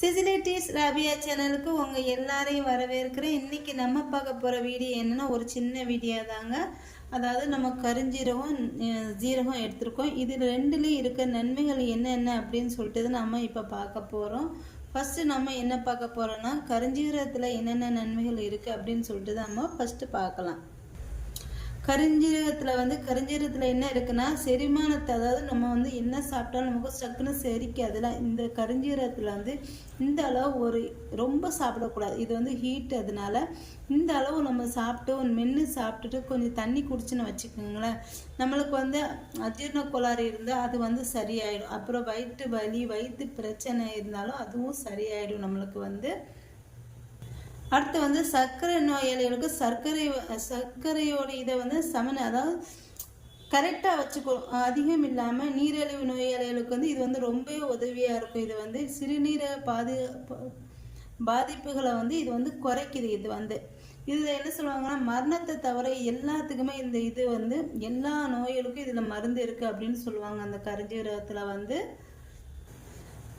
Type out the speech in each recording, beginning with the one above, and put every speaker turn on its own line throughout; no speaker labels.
சிசிலிட்டிஸ் ராபியா சேனலுக்கு உங்கள் எல்லாரையும் வரவேற்கிறேன். இன்றைக்கி நம்ம பார்க்க போகிற வீடியோ என்னென்னா ஒரு சின்ன வீடியோ தாங்க. அதாவது நம்ம கருஞ்சீரகம் ஜீரகம் எடுத்துருக்கோம். இதில் ரெண்டுலேயும் இருக்க நன்மைகள் என்னென்ன அப்படின்னு சொல்லிட்டு நம்ம இப்போ பார்க்க போகிறோம். ஃபஸ்ட்டு நம்ம என்ன பார்க்க போகிறோன்னா கருஞ்சீரகத்தில் என்னென்ன நன்மைகள் இருக்குது அப்படின்னு சொல்லிட்டு நம்ம ஃபஸ்ட்டு பார்க்கலாம். கருஞ்சீரகத்தில் என்ன இருக்குன்னா செரிமானத்தை, அதாவது நம்ம என்ன சாப்பிட்டாலும் நமக்கு சக்குன்னு செரிக்காதுல. இந்த கருஞ்சீரகத்தில் இந்த அளவு ரொம்ப சாப்பிடக்கூடாது. இது ஹீட். அதனால இந்த அளவு நம்ம சாப்பிட்டு மென்று சாப்பிட்டுட்டு கொஞ்சம் தண்ணி குடிச்சுன்னு வச்சுக்கோங்களேன். நம்மளுக்கு அஜீரண கோளாறு இருந்தால் அது சரியாயிடும். அப்புறம் வயிற்று வலி, வயிற்று பிரச்சனை இருந்தாலும் அதுவும் சரியாயிடும் நம்மளுக்கு. அடுத்து சர்க்கரை நோயாளிகளுக்கு சர்க்கரையோட இதை அதாவது கரெக்டாக வச்சுக்கோ, அதிகம் இல்லாமல். நீரிழிவு நோயாளிகளுக்கு இது ரொம்ப உதவியாக இருக்கும். இது சிறுநீரக பாதிப்புகளை இது குறைக்குது. இதில் என்ன சொல்லுவாங்கன்னா மரணத்தை தவிர எல்லாத்துக்குமே இந்த இது எல்லா நோய்களுக்கும் இதில் மருந்து இருக்குது அப்படின்னு சொல்லுவாங்க அந்த கருஞ்சீரகத்தில்.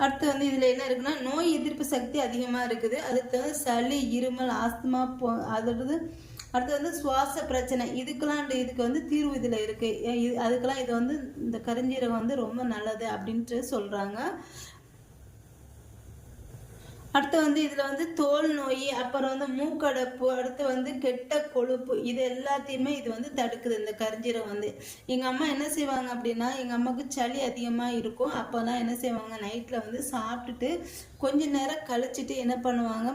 அடுத்து இதில் என்ன இருக்குன்னா நோய் எதிர்ப்பு சக்தி அதிகமாக இருக்குது. அதுக்கு சளி, இருமல், ஆஸ்துமா அதோடது. அடுத்து சுவாச பிரச்சனை, இதுக்கு தீர்வு இதில் இருக்குது. அதுக்கெல்லாம் இது இந்த கருஞ்சீரகம் ரொம்ப நல்லது அப்படின்ட்டு சொல்கிறாங்க. அடுத்து இதில் தோல் நோய், அப்புறம் மூக்கடைப்பு, அடுத்து கெட்ட கொழுப்பு, இது எல்லாத்தையுமே இது தடுக்குது இந்த கருஞ்சீரகம். எங்கள் அம்மா என்ன செய்வாங்க அப்படின்னா, எங்கள் அம்மாவுக்கு சளி அதிகமாக இருக்கும். அப்போலாம் என்ன செய்வாங்க, நைட்டில் சாப்பிட்டுட்டு கொஞ்ச நேரம் கழிச்சிட்டு என்ன பண்ணுவாங்க,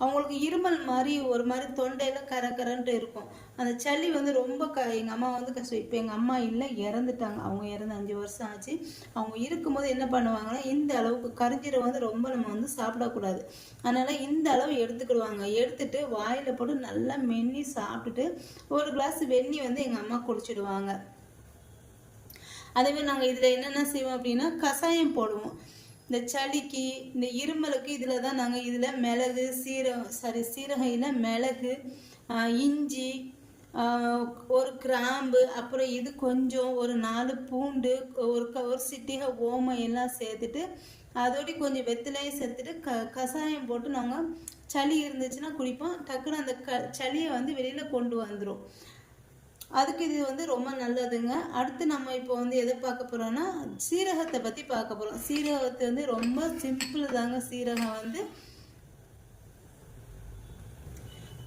அவங்களுக்கு இருமல் மாதிரி ஒரு மாதிரி தொண்டையில் கரன்ட்டு இருக்கும். அந்த சளி ரொம்ப எங்கள் அம்மா கஷ்டம். இப்போ எங்கள் அம்மா இல்லை, இறந்துட்டாங்க. அவங்க இறந்து 5 வருஷம் ஆச்சு. அவங்க இருக்கும்போது என்ன பண்ணுவாங்கன்னா, இந்த அளவுக்கு கருஞ்சீரகம் ரொம்ப நம்ம சாப்பிடக்கூடாது. அதனால் இந்த அளவு எடுத்துக்கிடுவாங்க. எடுத்துட்டு வாயில் போட்டு நல்லா மென்னி சாப்பிட்டுட்டு ஒரு கிளாஸ் வெந்நி எங்கள் அம்மா குடிச்சிடுவாங்க. அதேமாதிரி நாங்கள் இதில் என்னென்ன செய்வோம் அப்படின்னா கஷாயம் போடுவோம். இந்த சளிக்கு, இந்த இருமலுக்கு இதில் தான் நாங்கள் இதில் மிளகு, சீரகம் இல்லை, மிளகு, இஞ்சி, ஒரு கிராம்பு, அப்புறம் இது கொஞ்சம் ஒரு 4 பூண்டு, ஒரு சிட்டிகை ஓமம் எல்லாம் சேர்த்துட்டு அதோட கொஞ்சம் வெத்திலையும் சேர்த்துட்டு கஷாயம் போட்டு நாங்கள் சளி இருந்துச்சுன்னா குடிப்போம். டக்குன்னு அந்த சளியை வெளியில் கொண்டு வந்துடும். அதுக்கு இது ரொம்ப நல்லதுங்க. அடுத்து நம்ம இப்போ எதை பார்க்க போகிறோன்னா சீரகத்தை பற்றி பார்க்க போகிறோம். சீரகத்தை ரொம்ப சிம்பிள் தாங்க. சீரகம்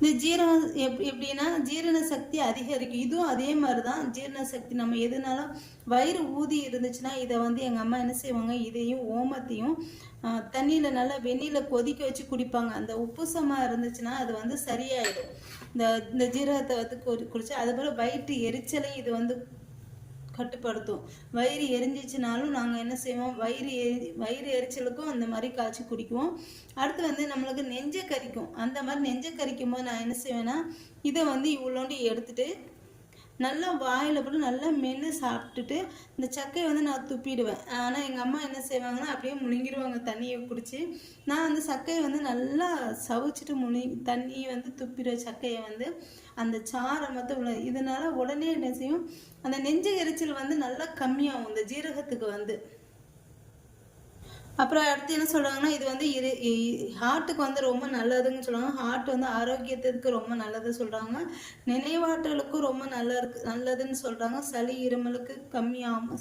இந்த ஜீரகம் எப்படின்னா ஜீரண சக்தி அதிகரிக்கும். இதுவும் அதே மாதிரி தான் ஜீரண சக்தி. நம்ம எதுனாலும் வயிறு ஊதி இருந்துச்சுன்னா இதை எங்கள் அம்மா என்ன செய்வாங்க, இதையும் ஓமத்தையும் தண்ணியில் நல்லா வெந்நியில் கொதிக்க வச்சு குடிப்பாங்க. அந்த உப்புசமாக இருந்துச்சுன்னா அது சரியாயிடும். இந்த ஜீரகத்தை குடிச்சு அதுபோல் வயிற்று எரிச்சலையும் இது கட்டுப்படுத்தும். வயிறு எரிஞ்சிச்சுனாலும் நாங்கள் என்ன செய்வோம், வயிறு எரிச்சலுக்கும் அந்த மாதிரி காய்ச்சி குடிக்குவோம். அடுத்து நம்மளுக்கு நெஞ்சை கறிக்கும். அந்த மாதிரி நெஞ்சை கறிக்கும் போது நான் என்ன செய்வேன்னா இதை இவ்வளோண்டு எடுத்துட்டு நல்லா வாயில் போட்டு நல்லா மென்று சாப்பிட்டுட்டு இந்த சக்கையை நான் துப்பிடுவேன். ஆனால் எங்கள் அம்மா என்ன செய்வாங்கன்னா அப்படியே முழுங்கிடுவாங்க தண்ணியை குடிச்சு. நான் சக்கையை நல்லா சவிச்சிட்டு தண்ணியை துப்பிடுவேன். சக்கையை அந்த சாரை மொத்தம் உள்ள இதனால உடனே என்ன செய்யும், அந்த நெஞ்சு எரிச்சல் நல்லா கம்மியாகும் இந்த ஜீரகத்துக்கு. அப்புறம் அடுத்து என்ன சொல்கிறாங்கன்னா இது ஹார்ட்டுக்கு ரொம்ப நல்லதுன்னு சொல்லுவாங்க. ஹார்ட் ஆரோக்கியத்துக்கு ரொம்ப நல்லது சொல்கிறாங்க. நினைவாற்றலுக்கும் ரொம்ப நல்லதுன்னு சொல்கிறாங்க. சளி இருமலுக்கு கம்மியாகும்.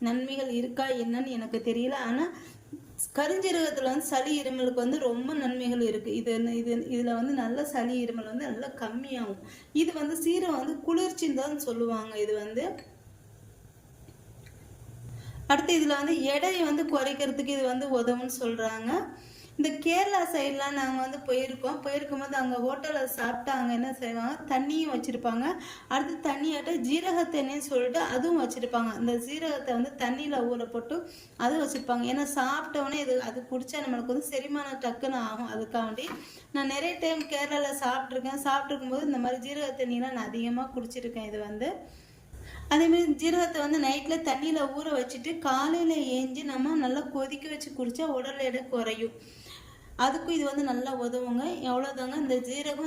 நன்மைகள் இருக்கா என்னன்னு எனக்கு தெரியல. ஆனால் கருஞ்சீரகத்தில் சளி இருமலுக்கு ரொம்ப நன்மைகள் இருக்குது. இதில் நல்ல சளி இருமல் நல்லா கம்மியாகும். இது சீரகம் குளிர்ச்சின்னு தான் சொல்லுவாங்க. இது அடுத்து இதில் எடையை குறைக்கிறதுக்கு இது உதவுன்னு சொல்கிறாங்க. இந்த கேரளா சைட்லாம் நாங்கள் போயிருக்கும்போது அங்கே ஹோட்டலில் சாப்பிட்டா அங்கே என்ன செய்வாங்க, தண்ணியும் வச்சுருப்பாங்க. அடுத்து தண்ணியாட்ட ஜீரகத்தண்ணின்னு சொல்லிட்டு அதுவும் வச்சுருப்பாங்க. அந்த ஜீரகத்தை தண்ணியில் ஊற போட்டு அதுவும் வச்சுருப்பாங்க. ஏன்னா சாப்பிட்டோன்னே அது குடித்தா நம்மளுக்கு செரிமானம் டக்குன்னு ஆகும். அதுக்காண்டி நான் நிறைய டைம் கேரளாவில் சாப்பிட்ருக்கும்போது இந்த மாதிரி ஜீரகத்தண்ணிலாம் நான் அதிகமாக குடிச்சிருக்கேன். இது அதேமாதிரி ஜீரகத்தை நைட்டில் தண்ணியில் ஊற வச்சுட்டு காலையில் ஏஞ்சி நம்ம நல்லா கொதிக்க வச்சு குடித்தா உடல் எடை குறையும். அதுக்கும் இது நல்லா உதவுங்க. எவ்வளோதாங்க இந்த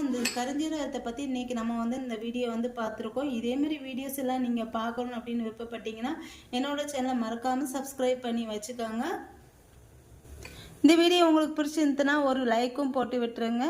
இந்த கருஞ்சீரகத்தை பற்றி இன்றைக்கி நம்ம இந்த வீடியோ பார்த்துருக்கோம். இதேமாரி வீடியோஸ் எல்லாம் நீங்கள் பார்க்கணும் அப்படின்னு விருப்பப்பட்டீங்கன்னா என்னோடய சேனலை மறக்காமல் சப்ஸ்கிரைப் பண்ணி வச்சுக்கோங்க. இந்த வீடியோ உங்களுக்கு பிடிச்சிருந்துச்சுன்னா ஒரு லைக்கும் போட்டு விட்டுருங்க.